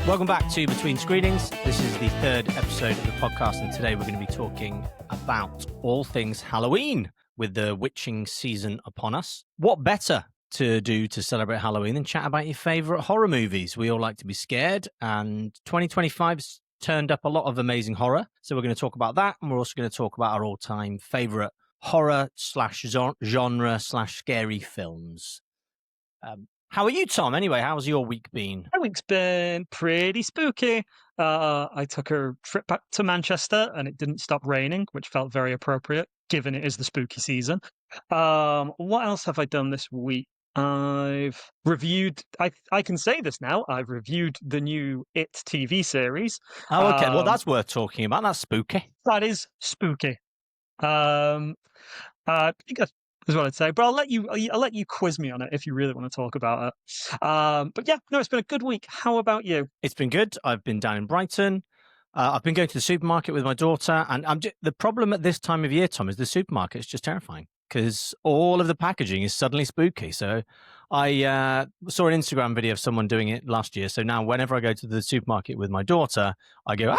Welcome back to Between Screenings. This is the third episode of the podcast, and today we're going to be talking about all things Halloween with the witching season upon us. What better to do to celebrate Halloween than chat about your favourite horror movies? We all like to be scared, and 2025's turned up a lot of amazing horror, so we're going to talk about that, and we're also going to talk about our all-time favourite horror/genre/scary films. How are you, Tom? Anyway, how's your week been? My week's been pretty spooky. I took a trip back to Manchester and it didn't stop raining, which felt very appropriate given it is the spooky season. What else have I done this week? I've reviewed, I can say this now, I've reviewed the new It TV series. Oh, okay. Well, that's worth talking about. That's spooky. That is spooky. I think that's what I'd say, but I'll let you quiz me on it if you really want to talk about it. But yeah, no, it's been a good week. How about you? It's been good. I've been down in Brighton. I've been going to the supermarket with my daughter, and the problem at this time of year, Tom, is the supermarket is just terrifying because all of the packaging is suddenly spooky. So I saw an Instagram video of someone doing it last year. So now whenever I go to the supermarket with my daughter, I go,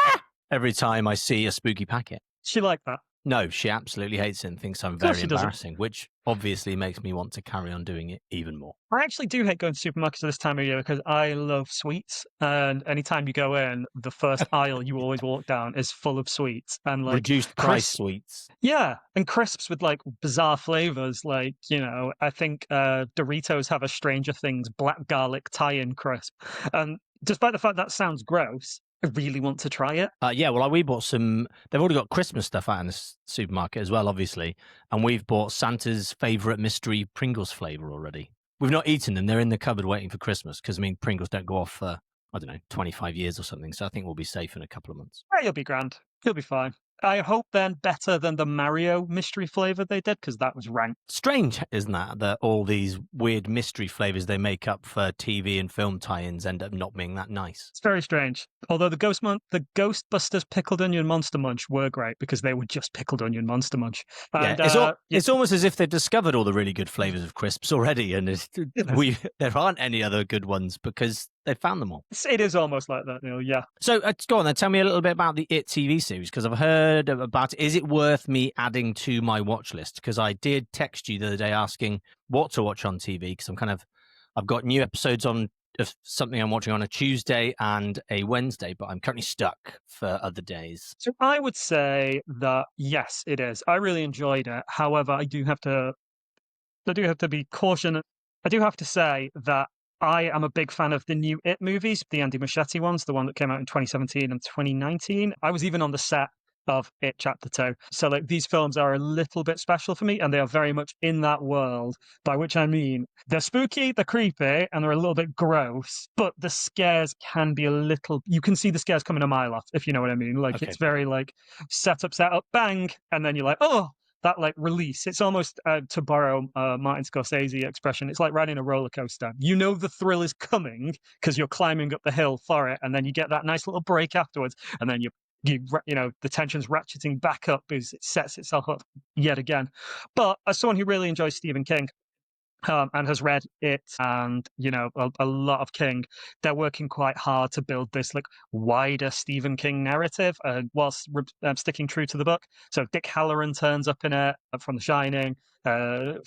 every time I see a spooky packet. She like that? No, she absolutely hates it and thinks I'm very embarrassing, which obviously makes me want to carry on doing it even more. I actually do hate going to supermarkets at this time of year because I love sweets, and anytime you go in, the first aisle you always walk down is full of sweets and like reduced price sweets. Yeah, and crisps with like bizarre flavors. Like, you know, I think Doritos have a Stranger Things black garlic tie-in crisp, and despite the fact that sounds gross, I really want to try it. Yeah, well, we bought some. They've already got Christmas stuff out in the supermarket as well, obviously. And we've bought Santa's favourite mystery Pringles flavour already. We've not eaten them. They're in the cupboard waiting for Christmas because, I mean, Pringles don't go off for, 25 years or something. So I think we'll be safe in a couple of months. Yeah, you'll be grand. You'll be fine. I hope then better than the Mario mystery flavour they did, because that was rank. Strange, isn't that all these weird mystery flavours they make up for TV and film tie-ins end up not being that nice? It's very strange. Although the Ghostbusters Pickled Onion Monster Munch were great because they were just Pickled Onion Monster Munch. And, it's almost as if they've discovered all the really good flavours of crisps already, and there aren't any other good ones because they found them all. It is almost like that, Neil, yeah. So go on then, tell me a little bit about the It TV series, because I've heard about it. Is it worth me adding to my watch list? Because I did text you the other day asking what to watch on TV, because I've got new episodes on of something I'm watching on a Tuesday and a Wednesday, but I'm currently stuck for other days. So I would say that, yes, it is. I really enjoyed it. However, I do have to be cautious. I do have to say that I am a big fan of the new It movies, the Andy Muschietti ones, the one that came out in 2017 and 2019. I was even on the set of It Chapter 2. So like these films are a little bit special for me, and they are very much in that world, by which I mean they're spooky, they're creepy, and they're a little bit gross, but the scares can be you can see the scares coming a mile off, if you know what I mean. Like, okay. It's very like set up, bang, and then you're like, oh, that like release. It's almost, to borrow Martin Scorsese expression, it's like riding a roller coaster. You know the thrill is coming because you're climbing up the hill for it, and then you get that nice little break afterwards, and then you know, the tension's ratcheting back up as it sets itself up yet again. But as someone who really enjoys Stephen King, and has read it and, you know, a lot of King, they're working quite hard to build this like wider Stephen King narrative whilst sticking true to the book. So Dick Halloran turns up in it from The Shining, and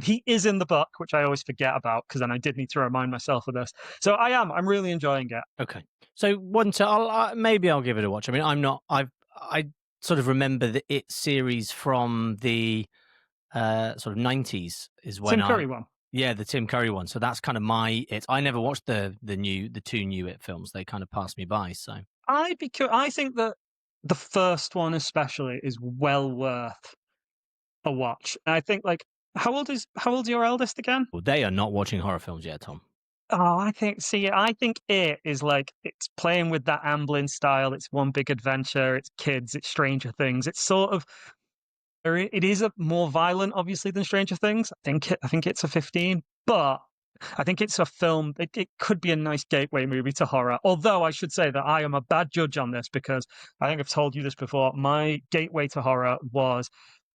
he is in the book, which I always forget about because then I did need to remind myself of this. So I'm really enjoying it. Okay. So maybe I'll give it a watch. I mean, I sort of remember the It series from the sort of 90s is when Tim Curry one. Yeah, the Tim Curry one. So that's kind of my It. I never watched the two new It films. They kind of passed me by. So I think that the first one especially is well worth a watch. And I think like how old's your eldest again? Well, they are not watching horror films yet, Tom. Oh, I think It is like, it's playing with that Amblin style. It's one big adventure. It's kids. It's Stranger Things. It's sort of, it is a more violent, obviously, than Stranger Things. I think it's a 15, but I think it's a film. It could be a nice gateway movie to horror. Although I should say that I am a bad judge on this because I think I've told you this before. My gateway to horror was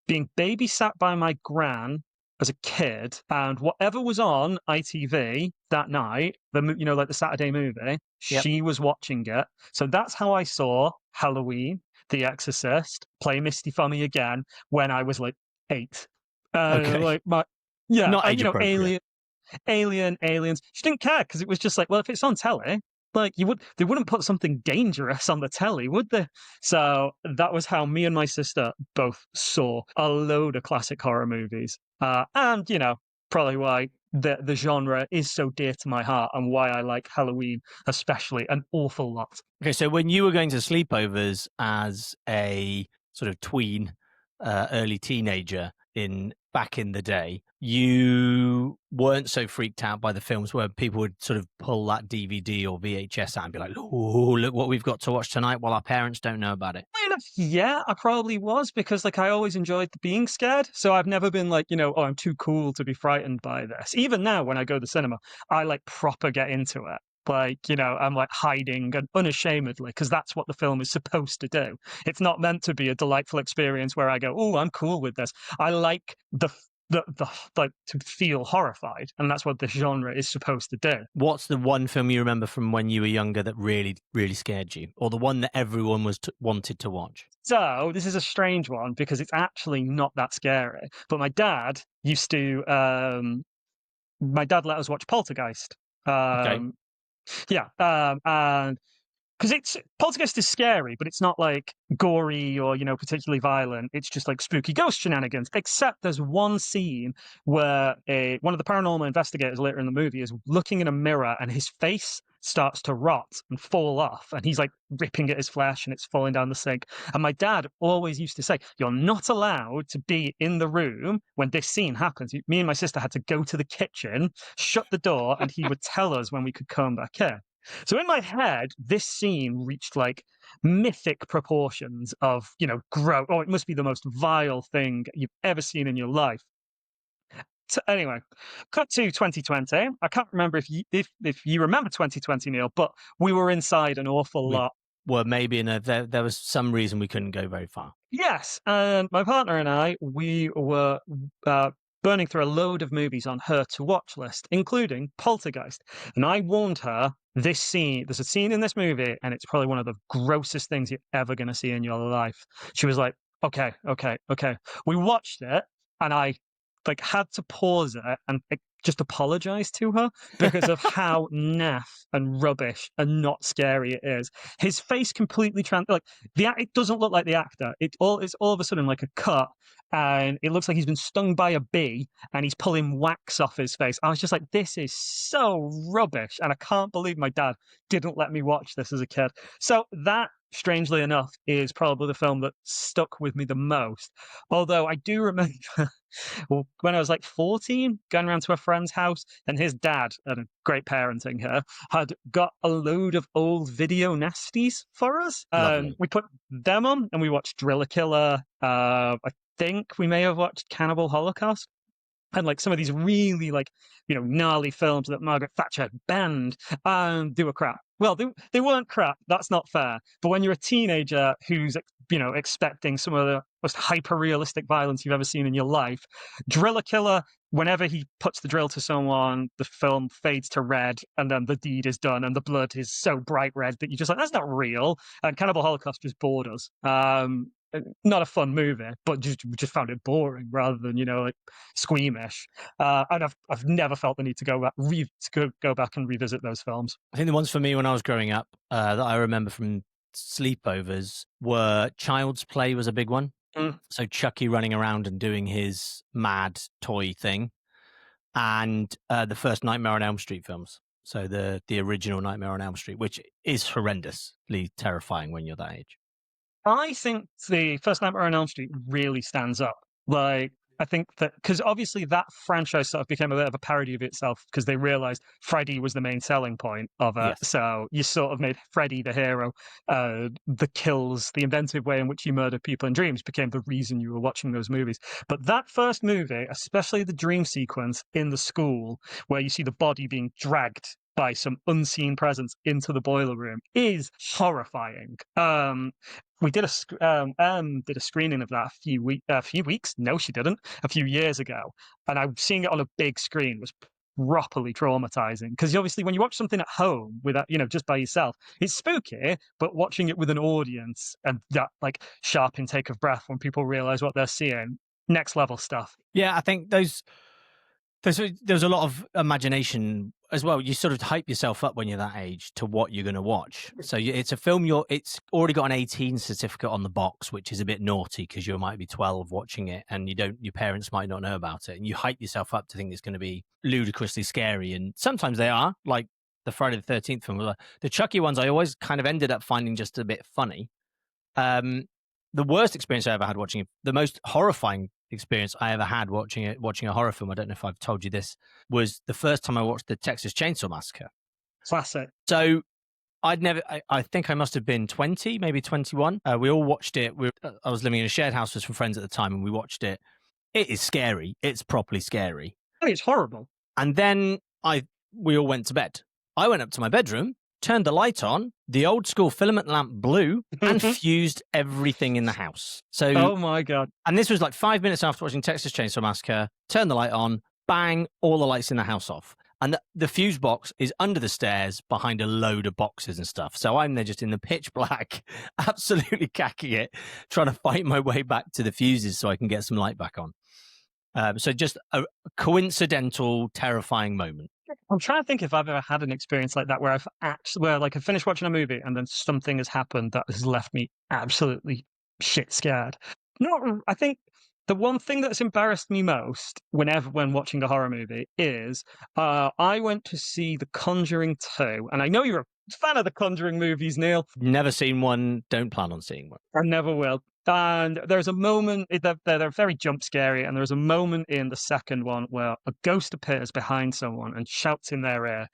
being babysat by my gran as a kid, and whatever was on ITV that night, like the Saturday movie, Yep. she was watching it. So that's how I saw Halloween, The Exorcist, Play Misty for Me Again when I was like 8. Okay. Like my yeah, Not and age appropriate. Aliens. She didn't care because it was just like, well, if it's on telly, like they wouldn't put something dangerous on the telly, would they? So that was how me and my sister both saw a load of classic horror movies, and probably why the genre is so dear to my heart and why I like Halloween especially an awful lot. Okay, so when you were going to sleepovers as a sort of tween, early teenager back in the day, you weren't so freaked out by the films where people would sort of pull that DVD or VHS out and be like, "Oh, look what we've got to watch tonight," while our parents don't know about it. Funny enough, yeah, I probably was because like I always enjoyed being scared. So I've never been like, oh, I'm too cool to be frightened by this. Even now when I go to the cinema, I like proper get into it. Like, I'm like hiding and unashamedly because that's what the film is supposed to do. It's not meant to be a delightful experience where I go, oh, I'm cool with this. I like the like to feel horrified, and that's what the genre is supposed to do. What's the one film you remember from when you were younger that really, really scared you, or the one that everyone wanted to watch? So this is a strange one because it's actually not that scary. But my dad used to. My dad let us watch Poltergeist. Okay. Um, yeah, and because it's Poltergeist is scary, but it's not like gory or particularly violent. It's just like spooky ghost shenanigans. Except there's one scene where one of the paranormal investigators later in the movie is looking in a mirror, and his face starts to rot and fall off, and he's like ripping at his flesh, and it's falling down the sink. And my dad always used to say, "You're not allowed to be in the room when this scene happens." Me and my sister had to go to the kitchen, shut the door, and he would tell us when we could come back in. So in my head, this scene reached like mythic proportions of, gross. Oh, it must be the most vile thing you've ever seen in your life. So anyway, cut to 2020. I can't remember if you remember 2020, Neil, but we were inside an awful We lot. were maybe there was some reason we couldn't go very far. Yes, and my partner and I, we were burning through a load of movies on her to watch list, including Poltergeist. And I warned her there's a scene in this movie, and it's probably one of the grossest things you're ever going to see in your life. She was like, okay, okay, okay. We watched it, and I like had to pause it and just apologize to her because of how naff and rubbish and not scary it is. His face completely it doesn't look like the actor. It's all of a sudden like a cut, and it looks like he's been stung by a bee, and he's pulling wax off his face. I was just like, this is so rubbish, and I can't believe my dad didn't let me watch this as a kid. So that, strangely enough, is probably the film that stuck with me the most. Although I do remember when I was like 14, going around to a friend's house, and his dad, and great parenting here, had got a load of old video nasties for us. Lovely. We put them on, and we watched Driller Killer. I think we may have watched Cannibal Holocaust. And like some of these really like, gnarly films that Margaret Thatcher had banned, they were crap. Well, they weren't crap. That's not fair. But when you're a teenager who's, expecting some of the most hyper realistic violence you've ever seen in your life, Driller Killer, whenever he puts the drill to someone, the film fades to red, and then the deed is done, and the blood is so bright red that you're just like, that's not real. And Cannibal Holocaust just bored us. Not a fun movie, but just found it boring rather than like squeamish. And I've never felt the need to go back and revisit those films. I think the ones for me when I was growing up that I remember from sleepovers were Child's Play was a big one. Mm. So Chucky running around and doing his mad toy thing, and the first Nightmare on Elm Street films. So the original Nightmare on Elm Street, which is horrendously terrifying when you're that age. I think the first Nightmare on Elm Street really stands up. Like, I think that because obviously that franchise sort of became a bit of a parody of itself because they realized Freddy was the main selling point of it. Yes. So you sort of made Freddy the hero. The kills, the inventive way in which he murdered people in dreams became the reason you were watching those movies. But that first movie, especially the dream sequence in the school where you see the body being dragged by some unseen presence into the boiler room, is horrifying. we did did a screening of that a few weeks. No, she didn't. A few years ago, and I seeing it on a big screen was properly traumatizing because obviously when you watch something at home without just by yourself, it's spooky, but watching it with an audience and that like sharp intake of breath when people realize what they're seeing, next level stuff. Yeah, I think there's a lot of imagination as well. You sort of hype yourself up when you're that age to what you're going to watch. So it's a film. It's already got an 18 certificate on the box, which is a bit naughty because you might be 12 watching it, and your parents might not know about it, and you hype yourself up to think it's going to be ludicrously scary. And sometimes they are, like the Friday the 13th film. The Chucky ones, I always kind of ended up finding just a bit funny. The worst experience I ever had watching it, the most horrifying experience I ever had watching a horror film, I don't know if I've told you this, was the first time I watched the Texas Chainsaw Massacre. Classic. So I think I must have been 20, maybe 21. We all watched it. I was living in a shared house with some friends at the time, and we watched it. It is scary. It's properly scary. Oh, it's horrible. And then we all went to bed. I went up to my bedroom, turned the light on, the old school filament lamp blew and fused everything in the house. So, oh my God. And this was like 5 minutes after watching Texas Chainsaw Massacre, turned the light on, bang, all the lights in the house off. And the fuse box is under the stairs behind a load of boxes and stuff. So I'm there just in the pitch black, absolutely cacking it, trying to fight my way back to the fuses so I can get some light back on. So just a coincidental, terrifying moment. I'm trying to think if I've ever had an experience like that where I finished watching a movie and then something has happened that has left me absolutely shit scared. I think the one thing that's embarrassed me most when watching a horror movie is I went to see The Conjuring 2, and I know you're a fan of the Conjuring movies, Neil. Never seen one, don't plan on seeing one. I never will. And there's a moment, they're very jump scary, and there's a moment in the second one where a ghost appears behind someone and shouts in their ear.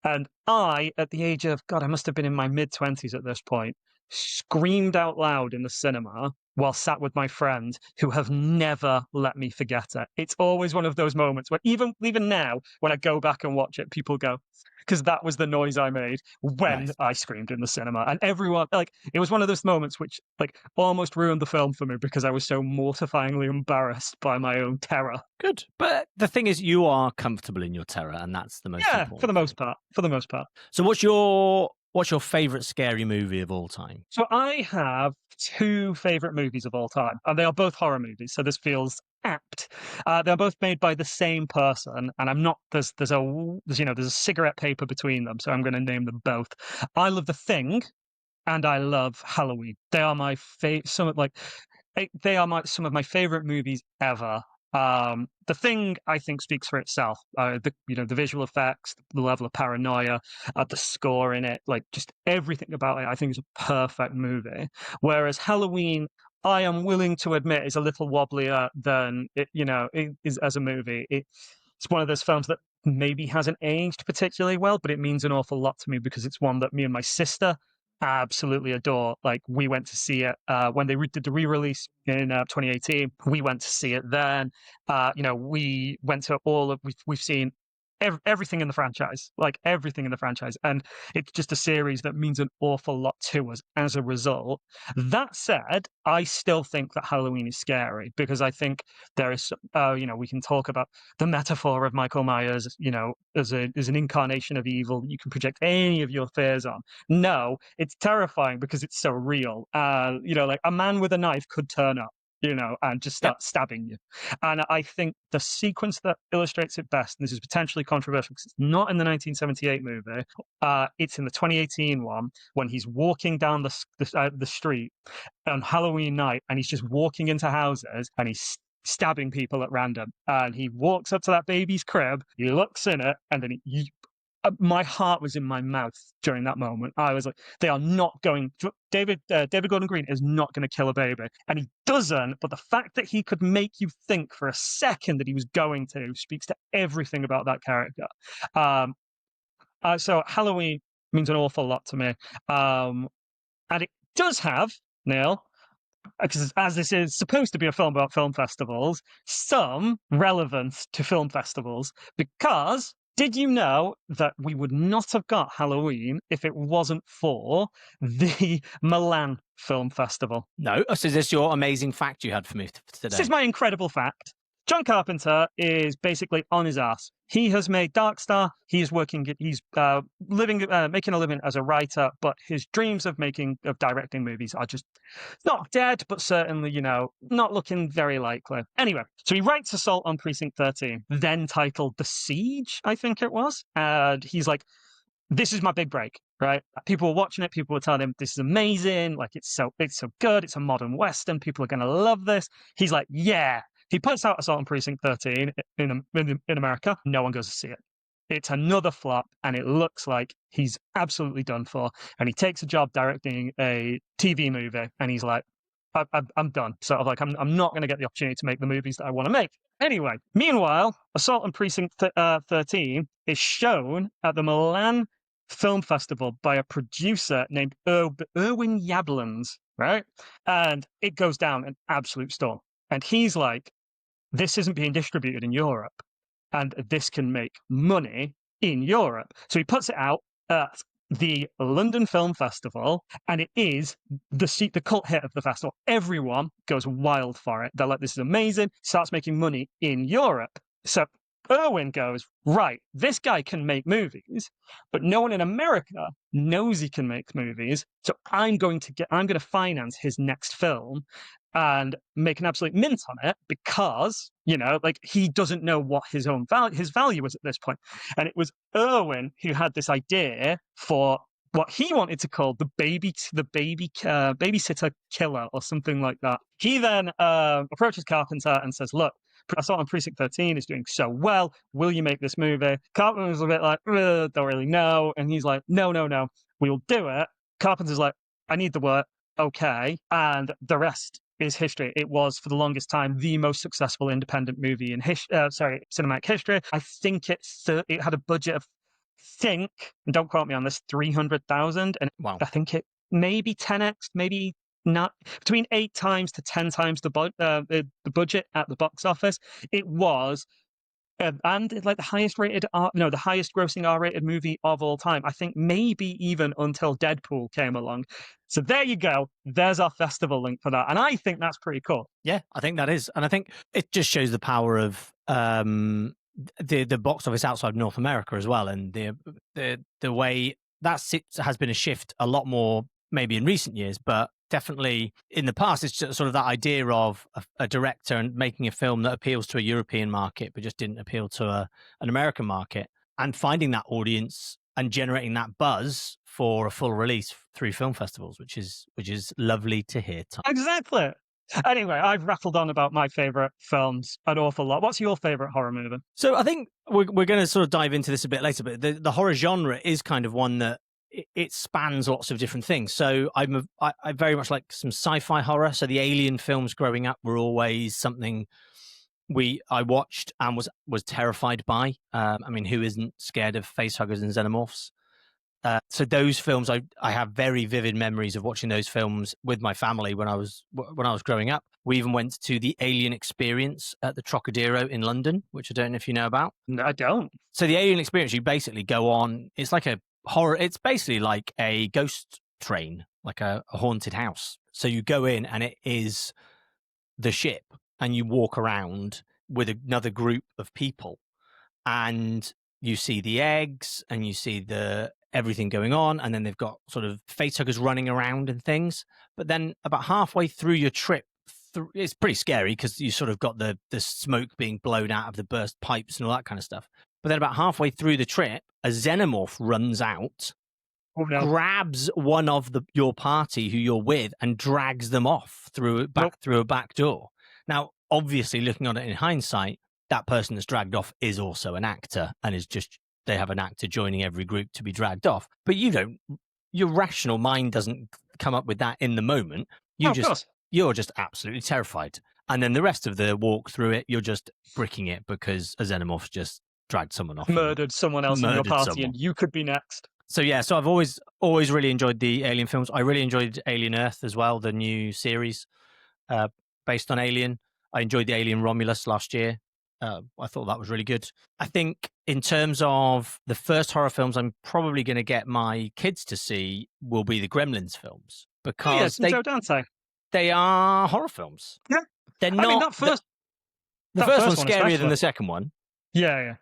And I, at the age of, God, I must have been in my mid-20s at this point, screamed out loud in the cinema while sat with my friends who have never let me forget it. It's always one of those moments where even now, when I go back and watch it, people go, because that was the noise I made when I screamed in the cinema. And everyone, it was one of those moments which, almost ruined the film for me because I was so mortifyingly embarrassed by my own terror. Good. But the thing is, you are comfortable in your terror, and that's the most important. For the most part. For the most part. So what's your favorite scary movie of all time? So I have two favorite movies of all time, and they are both horror movies, so this feels apt. They're both made by the same person, and I'm not there's a cigarette paper between them, so I'm going to name them both. I love The Thing, and I love Halloween. They are my some of my favorite movies ever. The Thing, I think, speaks for itself. The visual effects, the level of paranoia, the score in it, just everything about it, I think is a perfect movie. Whereas Halloween, I am willing to admit, is a little wobblier than it is as a movie. It's one of those films that maybe hasn't aged particularly well, but it means an awful lot to me because it's one that me and my sister absolutely adore. We went to see it when they did the re-release in 2018. We went to see it then. We went to we've seen everything in the franchise, everything in the franchise, and it's just a series that means an awful lot to us as a result. That said, I still think that Halloween is scary because I think there is we can talk about the metaphor of Michael Myers, as an incarnation of evil that you can project any of your fears on. No, it's terrifying because it's so real. A man with a knife could turn up, and just start stabbing you. And I think the sequence that illustrates it best, and this is potentially controversial because it's not in the 1978 movie, it's in the 2018 one, when he's walking down the street on Halloween night, and he's just walking into houses, and he's stabbing people at random. And he walks up to that baby's crib, he looks in it, and then my heart was in my mouth during that moment. I was like, they are not going. David Gordon Green is not going to kill a baby, and he doesn't. But the fact that he could make you think for a second that he was going to speaks to everything about that character. So Halloween means an awful lot to me, and it does have, Neil, because as this is supposed to be a film about film festivals, some relevance to film festivals, because Did you know that we would not have got Halloween if it wasn't for the Milan Film Festival? No. So is this your amazing fact you had for me This is today? my incredible fact. John Carpenter is basically on his ass. He has made Dark Star. He's living, making a living as a writer, but his dreams of directing movies are just not dead, but certainly, not looking very likely. Anyway, so he writes Assault on Precinct 13, then titled The Siege, I think it was. And he's like, this is my big break, right? People were watching it. People were telling him this is amazing. Like it's so good. It's a modern Western. People are going to love this. He's like, yeah. He puts out Assault on Precinct 13 in America. No one goes to see it. It's another flop, and it looks like he's absolutely done for. And he takes a job directing a TV movie, and he's like, I'm done. Sort of like, I'm not going to get the opportunity to make the movies that I want to make. Anyway, meanwhile, Assault on Precinct 13 is shown at the Milan Film Festival by a producer named Erwin Yablans, right? And it goes down an absolute storm. And he's like, this isn't being distributed in Europe, and this can make money in Europe. So he puts it out at the London Film Festival, and it is the cult hit of the festival. Everyone goes wild for it. They're like, this is amazing. Starts making money in Europe. So Irwin goes, right, this guy can make movies, but no one in America knows he can make movies. So I'm going to finance his next film and make an absolute mint on it because, like he doesn't know what his value is at this point. And it was Irwin who had this idea for what he wanted to call the babysitter killer or something like that. He then approaches Carpenter and says, look, Assault on Precinct 13 is doing so well. Will you make this movie? Carpenter was a bit like, don't really know. And he's like, no, we'll do it. Carpenter's like, I need the work. Okay. And the rest is history. It was, for the longest time, the most successful independent movie in cinematic history. I think it had a budget of, and don't quote me on this, 300,000. And Wow. I think it maybe 10x, maybe not, between 8 times to 10 times the budget at the box office. It was, and like the highest grossing R-rated movie of all time. I think maybe even until Deadpool came along. So there you go. There's our festival link for that, and I think that's pretty cool. Yeah, I think that is, and I think it just shows the power of the box office outside North America as well, and the way that has been a shift a lot more maybe in recent years, but definitely in the past, it's just sort of that idea of a director and making a film that appeals to a European market, but just didn't appeal to an American market, and finding that audience and generating that buzz for a full release through film festivals, which is lovely to hear, Tom. Exactly. Anyway, I've rattled on about my favorite films an awful lot. What's your favorite horror movie? So I think we're going to sort of dive into this a bit later, but the horror genre is kind of one that it spans lots of different things. So I very much like some sci-fi horror. So the Alien films growing up were always something I watched and was terrified by. I mean, who isn't scared of facehuggers and xenomorphs? So those films, I have very vivid memories of watching those films with my family when I was growing up. We even went to the Alien Experience at the Trocadero in London, which I don't know if you know about. No, I don't. So the Alien Experience, you basically go on. It's like a horror. It's basically like a ghost train, like a haunted house. So you go in and it is the ship, and you walk around with another group of people, and you see the eggs and you see everything going on, and then they've got sort of facehuggers running around and things. But then about halfway through your trip, it's pretty scary because you sort of got the smoke being blown out of the burst pipes and all that kind of stuff. But then about halfway through the trip, a xenomorph runs out, grabs one of your party who you're with, and drags them off through a back door. Now, obviously, looking on it in hindsight, that person that's dragged off is also an actor, and they have an actor joining every group to be dragged off. But your rational mind doesn't come up with that in the moment. You're just absolutely terrified. And then the rest of the walk through it, you're just bricking it because a xenomorph's just dragged someone off. Murdered someone else in your party, and you could be next. So yeah, so I've always really enjoyed the Alien films. I really enjoyed Alien Earth as well, the new series based on Alien. I enjoyed the Alien Romulus last year. I thought that was really good. I think in terms of the first horror films I'm probably going to get my kids to see will be the Gremlins films, Oh yeah, because some Joe Dante. they are horror films. Yeah, They're I mean not the that first first one's one scarier than especially. the second one. Yeah,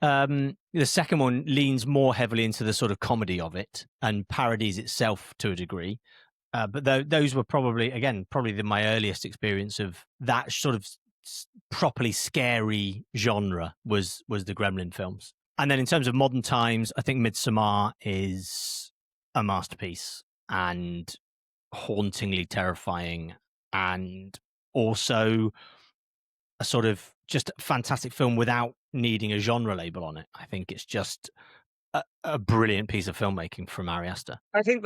The second one leans more heavily into the sort of comedy of it and parodies itself to a degree. But those were probably my earliest experience of that sort of properly scary genre was the Gremlin films. And then in terms of modern times, I think Midsommar is a masterpiece and hauntingly terrifying, and also a sort of just fantastic film without needing a genre label on it. I think it's just a brilliant piece of filmmaking from Ari Aster. I think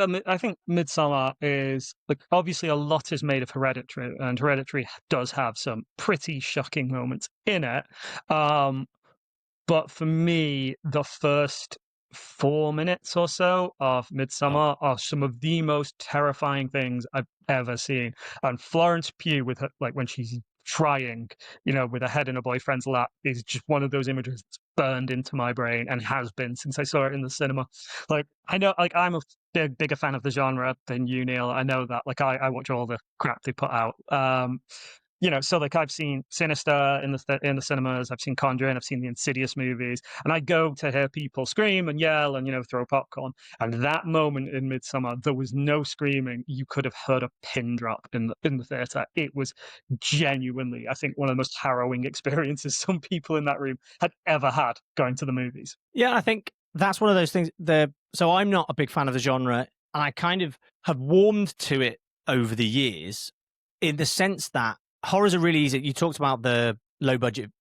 Midsommar is like, obviously a lot is made of Hereditary, and Hereditary does have some pretty shocking moments in it. But for me, the first 4 minutes or so of Oh, Midsommar are some of the most terrifying things I've ever seen. And Florence Pugh with her, like when she's trying, with her head in her boyfriend's lap, is just one of those images that's burned into my brain and has been since I saw it in the cinema. Like I know, like I'm a bigger fan of the genre than you, Neil. I know that. Like I watch all the crap they put out. So like I've seen Sinister in the cinemas, I've seen Conjuring, I've seen the Insidious movies, and I go to hear people scream and yell and throw popcorn. And that moment in Midsommar, there was no screaming. You could have heard a pin drop in the theater. It was genuinely, I think, one of the most harrowing experiences some people in that room had ever had going to the movies. yeah, I think that's one of those things. So I'm not a big fan of the genre, and I kind of have warmed to it over the years, in the sense that horrors are really easy. You talked about the low budget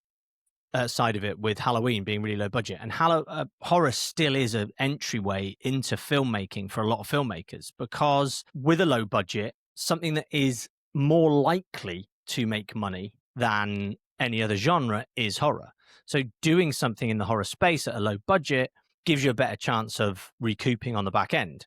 side of it with Halloween being really low budget, and horror still is an entryway into filmmaking for a lot of filmmakers, because with a low budget, something that is more likely to make money than any other genre is horror. So doing something in the horror space at a low budget gives you a better chance of recouping on the back end.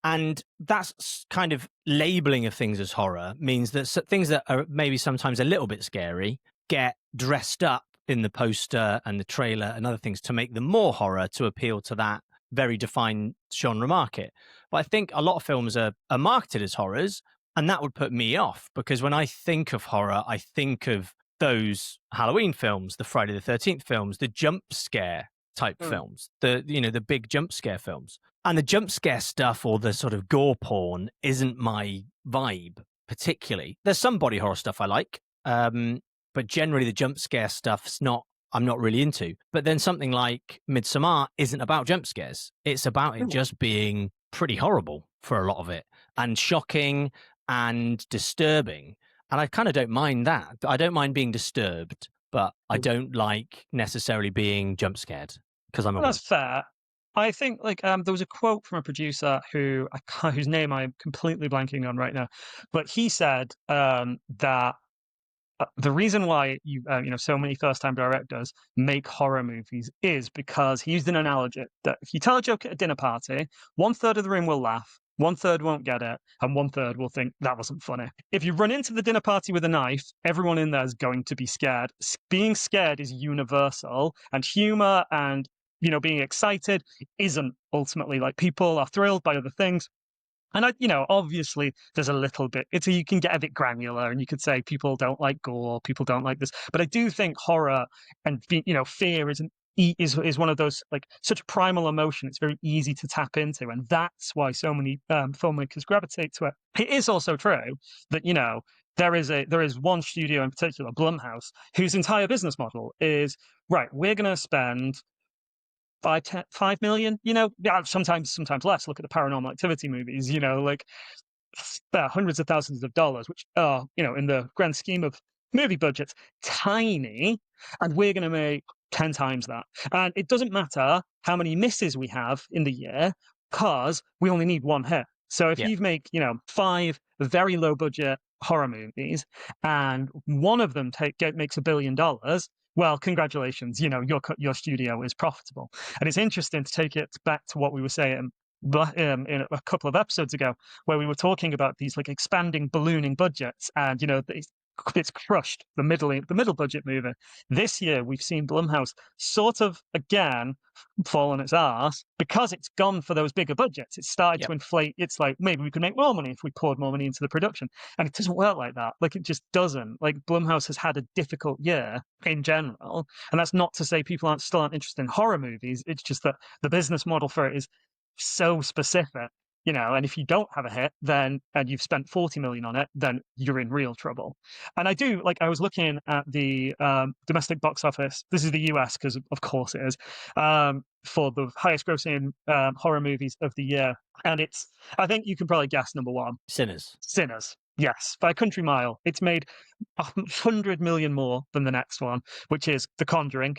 And that's kind of labeling of things as horror means that things that are maybe sometimes a little bit scary get dressed up in the poster and the trailer and other things to make them more horror, to appeal to that very defined genre market. But I think a lot of films are marketed as horrors, and that would put me off, because when I think of horror, I think of those Halloween films, the Friday the 13th films, the jump scare type films, the big jump scare films. And the jump scare stuff or the sort of gore porn isn't my vibe particularly. There's some body horror stuff I like, but generally the jump scare stuff's I'm not really into. But then something like Midsommar isn't about jump scares. It's about it just being pretty horrible for a lot of it, and shocking and disturbing. And I kind of don't mind that. I don't mind being disturbed, but I don't like necessarily being jump scared, because I'm a That's fair. I think like there was a quote from a producer whose name I'm completely blanking on right now, but he said that the reason why so many first time directors make horror movies is because he used an analogy that if you tell a joke at a dinner party, 1/3 of the room will laugh, 1/3 won't get it, and 1/3 will think that wasn't funny. If you run into the dinner party with a knife, everyone in there is going to be scared. Being scared is universal, and humor and being excited isn't. Ultimately, like, people are thrilled by other things. And obviously there's a little bit, you can get a bit granular and you could say people don't like gore, people don't like this. But I do think horror and, fear is one of those, like, such a primal emotion. It's very easy to tap into. And that's why so many filmmakers gravitate to it. It is also true that, there is one studio in particular, Blumhouse, whose entire business model is, right, we're going to spend 5 million, yeah, sometimes less. Look at the Paranormal Activity movies, like hundreds of thousands of dollars, which are, in the grand scheme of movie budgets, tiny. And we're going to make 10 times that. And it doesn't matter how many misses we have in the year, because we only need one hit. So if Yeah. you make, 5 very low budget horror movies and one of them makes $1 billion, well, congratulations, your studio is profitable. And it's interesting to take it back to what we were saying in a couple of episodes ago, where we were talking about these, like, expanding, ballooning budgets, and these it's crushed the middle budget movie. This year we've seen Blumhouse sort of again fall on its arse because it's gone for those bigger budgets. It's started to inflate. It's like maybe we could make more money if we poured more money into the production, and it doesn't work like that. Like it just doesn't. Like Blumhouse has had a difficult year in general, and that's not to say people still aren't interested in horror movies. It's just that the business model for it is so specific. And if you don't have a hit, then and you've spent 40 million on it, then you're in real trouble. And I was looking at the domestic box office. This is the US because, of course, it is for the highest grossing horror movies of the year. And I think you can probably guess number one. Sinners. Yes, by a country mile. It's made 100 million more than the next one, which is The Conjuring.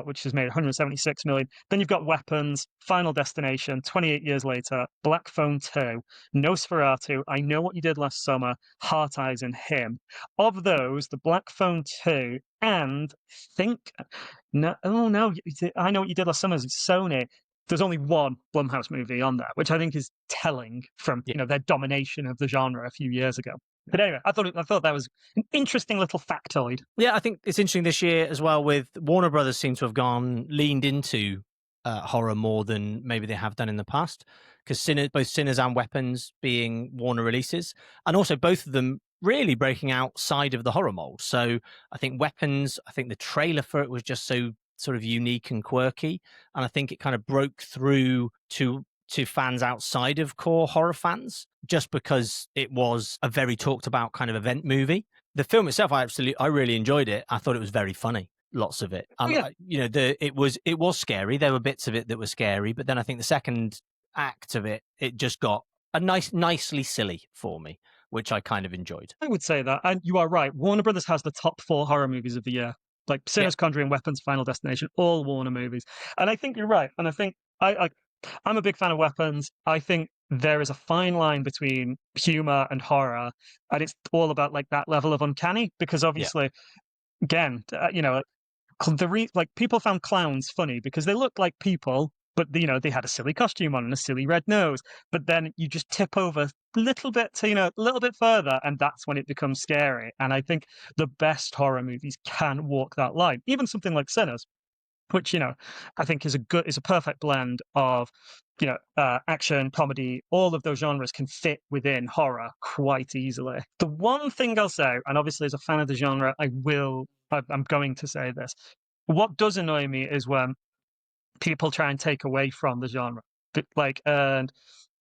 Which has made 176 million. Then you've got Weapons, Final Destination, 28 years later, Black Phone 2, Nosferatu, I Know What You Did Last Summer, Heart Eyes, and Him. Of those, the Black Phone 2 and I Know What You Did Last Summer is Sony. There's only one Blumhouse movie on there, which I think is telling from their domination of the genre a few years ago. But anyway, I thought that was an interesting little factoid. Yeah, I think it's interesting this year as well. With Warner Brothers seem to have leaned into horror more than maybe they have done in the past, because both Sinners and Weapons being Warner releases, and also both of them really breaking outside of the horror mold. So I think Weapons, I think the trailer for it was just so sort of unique and quirky, and I think it kind of broke through to fans outside of core horror fans, just because it was a very talked about kind of event movie. The film itself, I really enjoyed it. I thought it was very funny, lots of it. It was scary. There were bits of it that were scary, but then I think the second act of it just got nicely silly for me, which I kind of enjoyed. I would say that, and you are right. Warner Brothers has the top 4 horror movies of the year, like Sinners, Conjuring, Weapons, Final Destination, all Warner movies. And I think you're right. And I think I'm a big fan of Weapons. I think there is a fine line between humor and horror, and it's all about like that level of uncanny. Because obviously, again, people found clowns funny because they looked like people, but they had a silly costume on and a silly red nose. But then you just tip over a little bit to a little bit further, and that's when it becomes scary. And I think the best horror movies can walk that line. Even something like Sinners, which I think is a perfect blend of action, comedy. All of those genres can fit within horror quite easily. The one thing I'll say, and obviously as a fan of the genre, I'm going to say this. What does annoy me is when people try and take away from the genre, and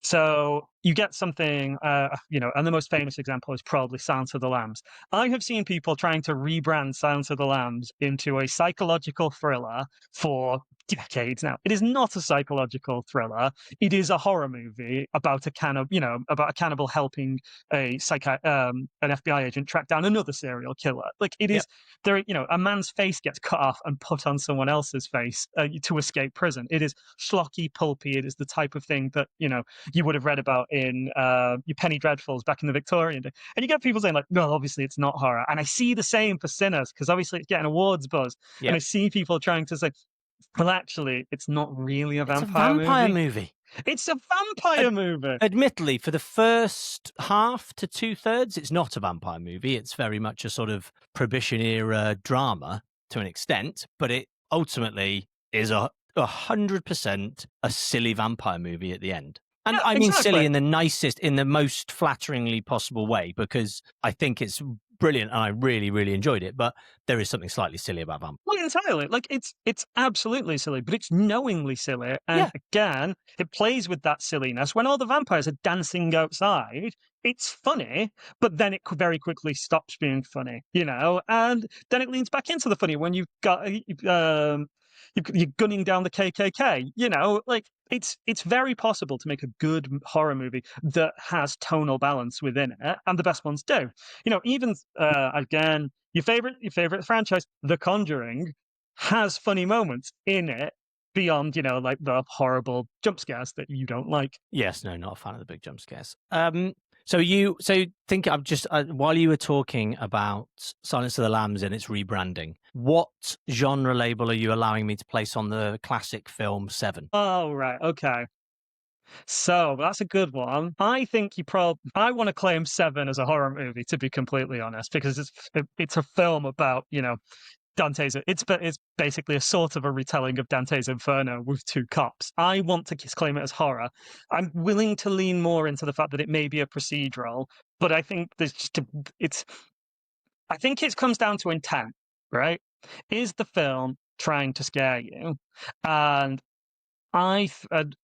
so you get something, and the most famous example is probably Silence of the Lambs. I have seen people trying to rebrand Silence of the Lambs into a psychological thriller for decades now. It is not a psychological thriller. It is a horror movie about a cannibal helping an FBI agent track down another serial killer. Like it is there. A man's face gets cut off and put on someone else's face to escape prison. It is schlocky, pulpy. It is the type of thing that you would have read about in your Penny Dreadfuls back in the Victorian day. And you get people saying like, no, obviously it's not horror. And I see the same for Sinners because obviously it's getting awards buzz. And I see people trying to say, well, actually, it's not really a vampire movie. It's a vampire movie. Admittedly, for the first half to 2/3, it's not a vampire movie. It's very much a sort of Prohibition era drama to an extent, but it ultimately is 100% a silly vampire movie at the end. And I mean silly in the most flatteringly possible way, because I think it's brilliant and I really, really enjoyed it. But there is something slightly silly about vampires. Well, entirely. Like it's absolutely silly, but it's knowingly silly. And again, it plays with that silliness. When all the vampires are dancing outside, it's funny, but then it very quickly stops being funny, and then it leans back into the funny when you've got you're gunning down the KKK, it's very possible to make a good horror movie that has tonal balance within it, and the best ones do. Even again, your favorite franchise, The Conjuring, has funny moments in it beyond, like the horrible jump scares that you don't like. Yes, no, not a fan of the big jump scares. So think I'm just while you were talking about Silence of the Lambs and its rebranding, what genre label are you allowing me to place on the classic film Seven? Oh, right. Okay. So that's a good one. I think I want to claim Seven as a horror movie, to be completely honest, because it's a film about, Dante's. It's basically a sort of a retelling of Dante's Inferno with two cops. I want to claim it as horror. I'm willing to lean more into the fact that it may be a procedural, but I think it's. I think it comes down to intent, right? Is the film trying to scare you? And and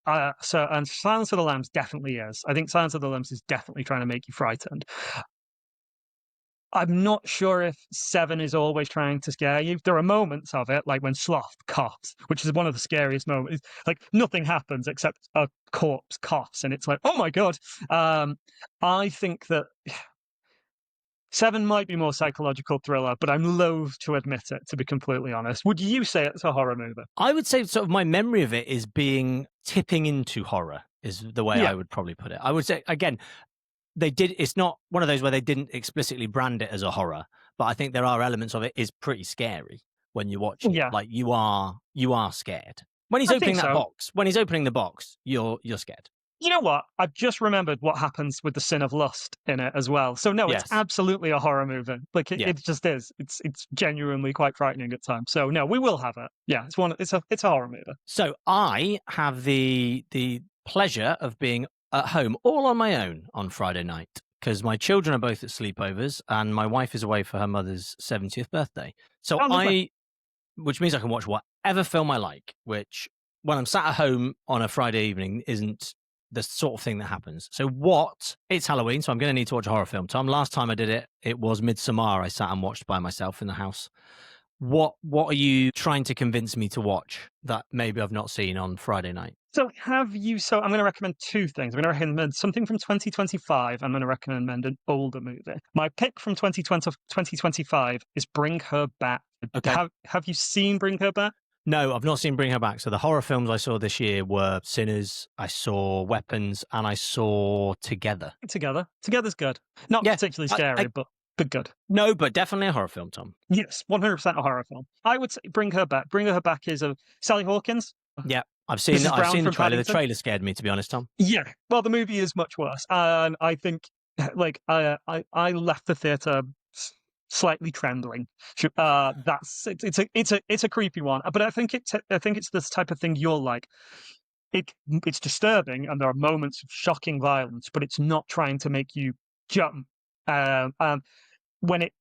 Silence of the Lambs definitely is. I think Silence of the Lambs is definitely trying to make you frightened. I'm not sure if Seven is always trying to scare you. There are moments of it, like when Sloth coughs, which is one of the scariest moments. Like nothing happens except a corpse coughs, and it's like, oh my god. I think that Seven might be more psychological thriller, but I'm loath to admit it, to be completely honest. Would you say it's a horror movie? I would say sort of my memory of it is being tipping into horror is the way Yeah. I would probably put it. I would say, again, it's not one of those where they didn't explicitly brand it as a horror, but I think there are elements of it is pretty scary when you're watching Yeah. it. Like you are scared. When he's I opening think that so. box, when he's opening the box, you're scared. You know what? I've just remembered what happens with the sin of lust in it as well. So no, it's Yes. absolutely a horror movie. Like Yeah. it just is. It's genuinely quite frightening at times. So no, we will have it. Yeah, it's a horror movie. So I have the pleasure of being at home all on my own on Friday night because my children are both at sleepovers and my wife is away for her mother's 70th birthday. So Oh, lovely. which means I can watch whatever film I like, which when I'm sat at home on a Friday evening isn't the sort of thing that happens. So it's Halloween, so I'm going to need to watch a horror film. Tom, last time I did it, it was Midsommar I sat and watched by myself in the house. What are you trying to convince me to watch that maybe I've not seen on Friday night? So I'm going to recommend two things. I'm going to recommend something from 2025. I'm going to recommend an older movie. My pick from 2025 is Bring Her Back. Okay. Have you seen Bring Her Back? No, I've not seen Bring Her Back. So the horror films I saw this year were Sinners, I saw Weapons, and I saw Together. Together's good. Not particularly scary, but good. No, but definitely a horror film, Tom. Yes, 100% a horror film. I would say Bring Her Back. Bring Her Back is a Sally Hawkins. Yeah, I've seen the trailer. The trailer scared me, to be honest, Tom. Yeah, well, the movie is much worse, and I think, like, I left the theater slightly trembling. It's a creepy one, but I think it's this type of thing you're like. It's disturbing, and there are moments of shocking violence, but it's not trying to make you jump. When it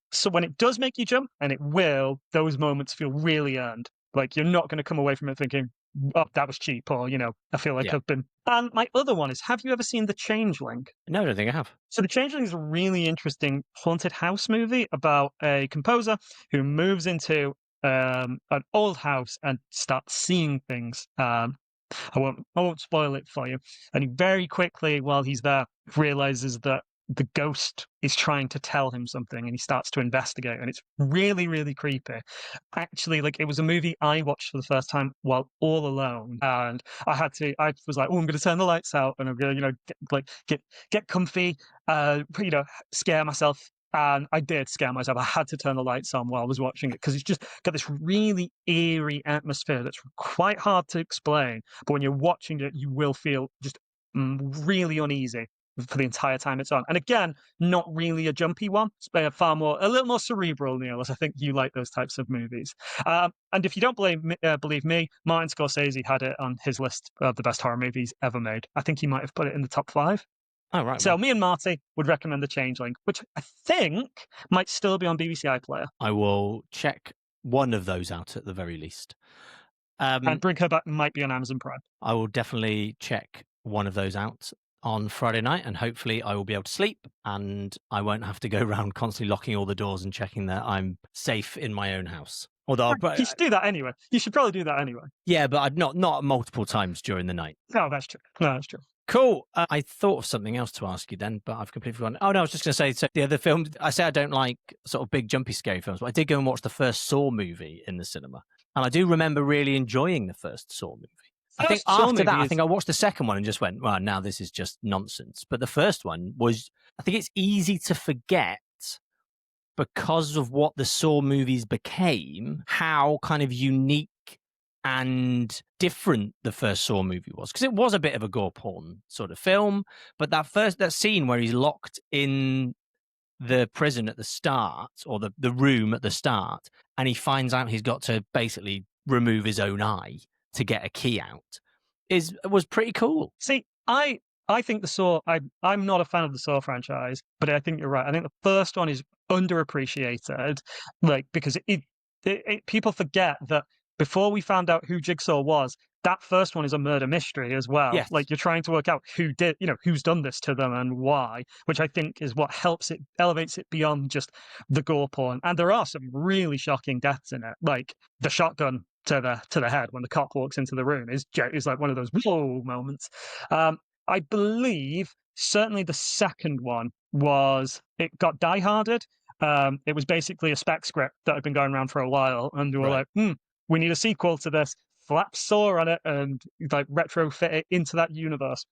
does make you jump, and it will, those moments feel really earned. Like you're not going to come away from it thinking, "Oh, that was cheap," or I feel like I've been. And my other one is: have you ever seen The Changeling? No, I don't think I have. So The Changeling is a really interesting haunted house movie about a composer who moves into an old house and starts seeing things. I won't spoil it for you. And he very quickly, while he's there, realizes that the ghost is trying to tell him something, and he starts to investigate, and it's really, really creepy. Actually, like, it was a movie I watched for the first time while all alone, and I was like, oh, I'm going to turn the lights out, and I'm going to, get comfy, scare myself. And I did scare myself. I had to turn the lights on while I was watching it because it's just got this really eerie atmosphere that's quite hard to explain. But when you're watching it, you will feel just really uneasy for the entire time it's on. And again, not really a jumpy one. It's a little more cerebral, Neil, as I think you like those types of movies. And if you don't believe me, Martin Scorsese had it on his list of the best horror movies ever made. I think he might have put it in the top 5. Oh, right. So me and Marty would recommend The Changeling, which I think might still be on BBC iPlayer. I will check one of those out at the very least. And Bring Her Back might be on Amazon Prime. I will definitely check one of those out on Friday night, and hopefully I will be able to sleep and I won't have to go around constantly locking all the doors and checking that I'm safe in my own house. Although you should do that anyway. You should probably do that anyway. Yeah, but I'd not multiple times during the night. No, that's true. Cool. I thought of something else to ask you then, but I've completely forgotten. Oh, no, I was just going to say, so the other film, I say I don't like sort of big, jumpy, scary films, but I did go and watch the first Saw movie in the cinema. And I do remember really enjoying the first Saw movie. I think after that, I think I watched the second one and just went, well, now this is just nonsense. But the first one was, I think it's easy to forget because of what the Saw movies became, how kind of unique and different the first Saw movie was, because it was a bit of a gore porn sort of film. But that scene where he's locked in the prison at the start, or the room at the start, and he finds out he's got to basically remove his own eye to get a key out, was pretty cool. See, I think the Saw. I'm not a fan of the Saw franchise, but I think you're right. I think the first one is underappreciated, like because people forget that before we found out who Jigsaw was, that first one is a murder mystery as well. Yes. Like you're trying to work out who did, who's done this to them and why, which I think is what elevates it beyond just the gore porn. And there are some really shocking deaths in it, like the shotgun to the head when the cop walks into the room is like one of those whoa moments. I believe certainly the second one it got die-harded. It was basically a spec script that had been going around for a while, and they were like, we need a sequel to this. Slap Saw on it and like retrofit it into that universe,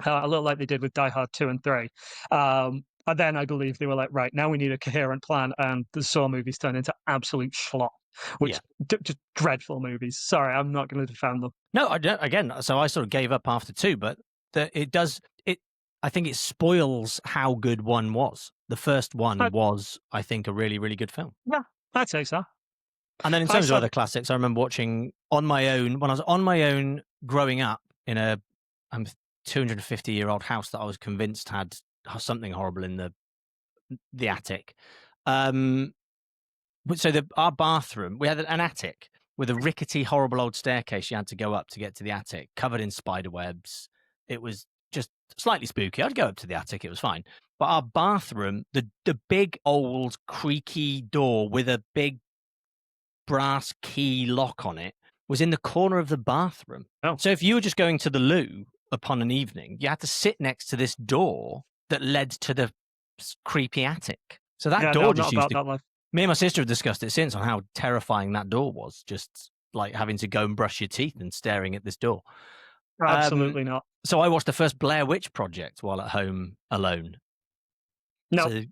a little like they did with Die Hard 2 and 3. And then I believe they were like, right, now we need a coherent plan, and the Saw movies turned into absolute schlop, which just dreadful movies. Sorry, I'm not going to defend them. No, I don't. Again, so I sort of gave up after 2, but I think it spoils how good 1 was. The first one was, I think, a really, really good film. Yeah, I'd say so. And then in terms of other classics, I remember watching on my own, when I was on my own growing up in a 250-year-old house that I was convinced had something horrible in the attic. So our bathroom, we had an attic with a rickety, horrible old staircase you had to go up to get to the attic, covered in spider webs. It was just slightly spooky. I'd go up to the attic, it was fine. But our bathroom, the big old creaky door with a big brass key lock on it, was in the corner of the bathroom. Oh. So if you were just going to the loo upon an evening, you had to sit next to this door that led to the creepy attic. So that door just used to... Me and my sister have discussed it since on how terrifying that door was, just like having to go and brush your teeth and staring at this door. Absolutely not. So I watched the first Blair Witch Project while at home alone. No.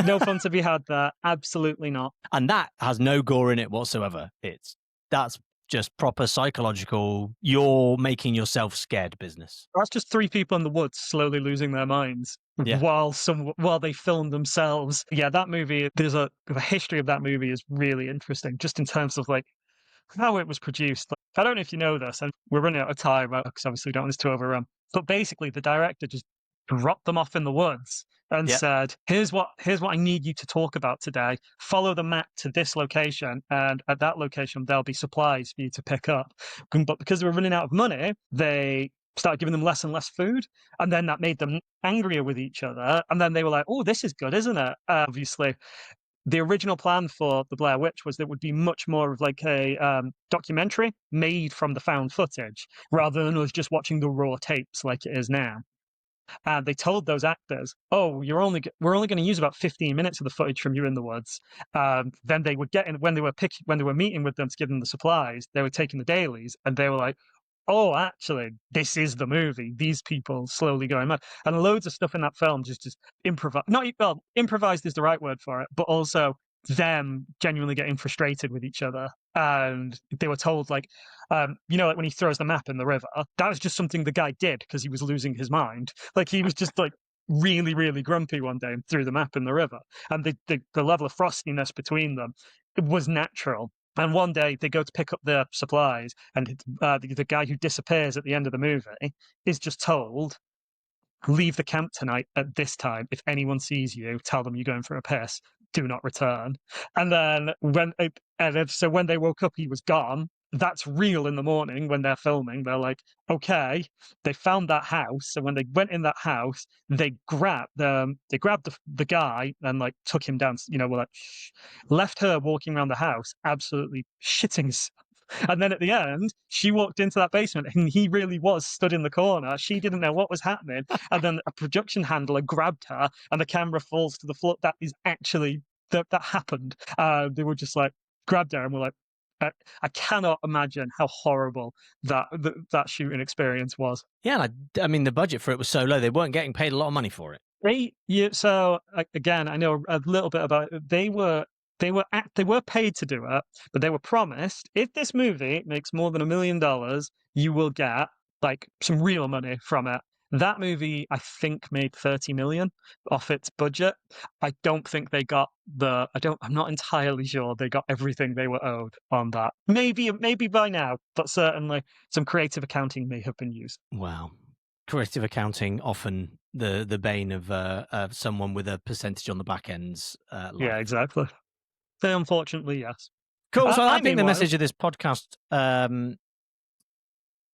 No fun to be had there. Absolutely not. And that has no gore in it whatsoever. That's just proper psychological, you're making yourself scared business. That's just 3 people in the woods slowly losing their minds while they film themselves. Yeah, that movie, there's a history of that movie is really interesting, just in terms of like how it was produced. I don't know if you know this, and we're running out of time because obviously we don't want this to overrun. But basically, the director just dropped them off in the woods and said, here's what I need you to talk about today. Follow the map to this location, and at that location there'll be supplies for you to pick up. But because they were running out of money, they started giving them less and less food, and then that made them angrier with each other, and then they were like, oh, this is good, isn't it? Obviously the original plan for the Blair Witch was that it would be much more of like a documentary made from the found footage rather than us just watching the raw tapes like it is now. And they told those actors, "Oh, we're only going to use about 15 minutes of the footage from you in the woods." Then they would get in when they were meeting with them to give them the supplies. They were taking the dailies, and they were like, "Oh, actually, this is the movie. These people slowly going mad." And loads of stuff in that film just improvised. Improvised is the right word for it, but also them genuinely getting frustrated with each other. And they were told, like, like when he throws the map in the river, that was just something the guy did because he was losing his mind. Like he was just like really, really grumpy one day and threw the map in the river. And the level of frostiness between them was natural. And one day they go to pick up their supplies, and the guy who disappears at the end of the movie is just told, leave the camp tonight at this time. If anyone sees you, tell them you're going for a piss. Do not return. And then when they woke up, he was gone. That's real in the morning when they're filming. They're like, okay, they found that house. So when they went in that house, they grabbed the guy and like took him down. Were like, left her walking around the house, absolutely shitting herself. And then at the end, she walked into that basement and he really was stood in the corner. She didn't know what was happening. And then a production handler grabbed her and the camera falls to the floor. That is actually, that happened. They were just like, grabbed her and were like, I cannot imagine how horrible that shooting experience was. Yeah, I mean, the budget for it was so low, they weren't getting paid a lot of money for it. So again, I know a little bit about it. They were they were paid to do it, but they were promised if this movie makes more than $1 million, you will get like some real money from it. That movie, I think, made 30 million off its budget. I don't think they got I'm not entirely sure they got everything they were owed on that. Maybe by now, but certainly some creative accounting may have been used. Wow. Creative accounting, often the bane of someone with a percentage on the back end's life. Yeah, exactly. Unfortunately, yes. Cool. So I think the meanwhile- message of this podcast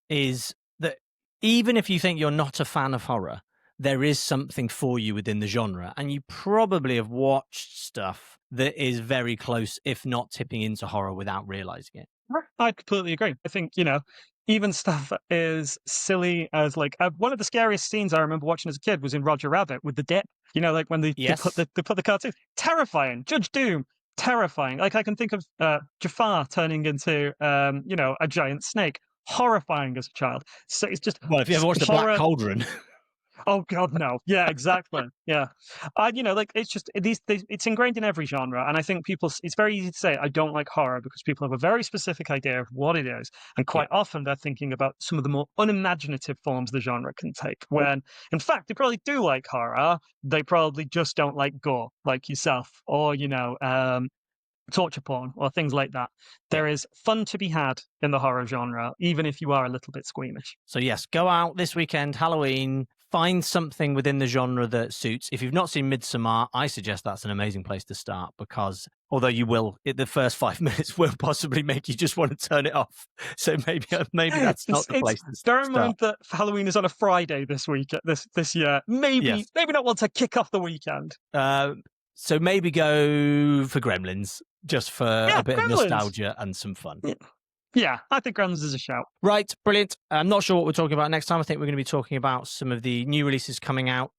is that even if you think you're not a fan of horror, there is something for you within the genre, and you probably have watched stuff that is very close, if not tipping into horror, without realizing it. I completely agree. I think, even stuff as silly as like one of the scariest scenes I remember watching as a kid was in Roger Rabbit with the dip. Like when they put the cartoon, terrifying. Judge Doom, terrifying. Like I can think of Jafar turning into a giant snake, horrifying as a child. So it's just if you ever watched the Black Cauldron. Oh God, no! Yeah, exactly. Yeah, it's just it's ingrained in every genre, and I think it's very easy to say I don't like horror because people have a very specific idea of what it is, and quite often they're thinking about some of the more unimaginative forms the genre can take. When in fact they probably do like horror, they probably just don't like gore, like yourself, or torture porn or things like that. There is fun to be had in the horror genre, even if you are a little bit squeamish. So yes, go out this weekend, Halloween, find something within the genre that suits. If you've not seen Midsommar, I suggest that's an amazing place to start because although the first 5 minutes will possibly make you just want to turn it off. So maybe that's not the place to start. Bear in mind that Halloween is on a Friday this year. Maybe not want to kick off the weekend. So maybe go for Gremlins, just for a bit of nostalgia and some fun. Yeah, I think Gremlins is a shout. Right, brilliant. I'm not sure what we're talking about next time. I think we're going to be talking about some of the new releases coming out,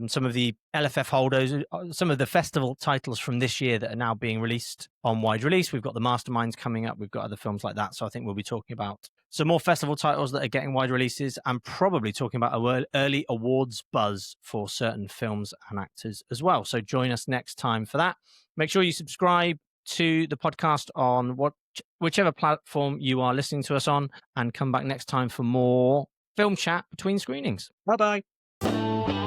some of the LFF holders, some of the festival titles from this year that are now being released on wide release. We've got the Masterminds coming up. We've got other films like that. So I think we'll be talking about some more festival titles that are getting wide releases and probably talking about early awards buzz for certain films and actors as well. So join us next time for that. Make sure you subscribe to the podcast on whichever platform you are listening to us on, and come back next time for more film chat between screenings. Bye-bye.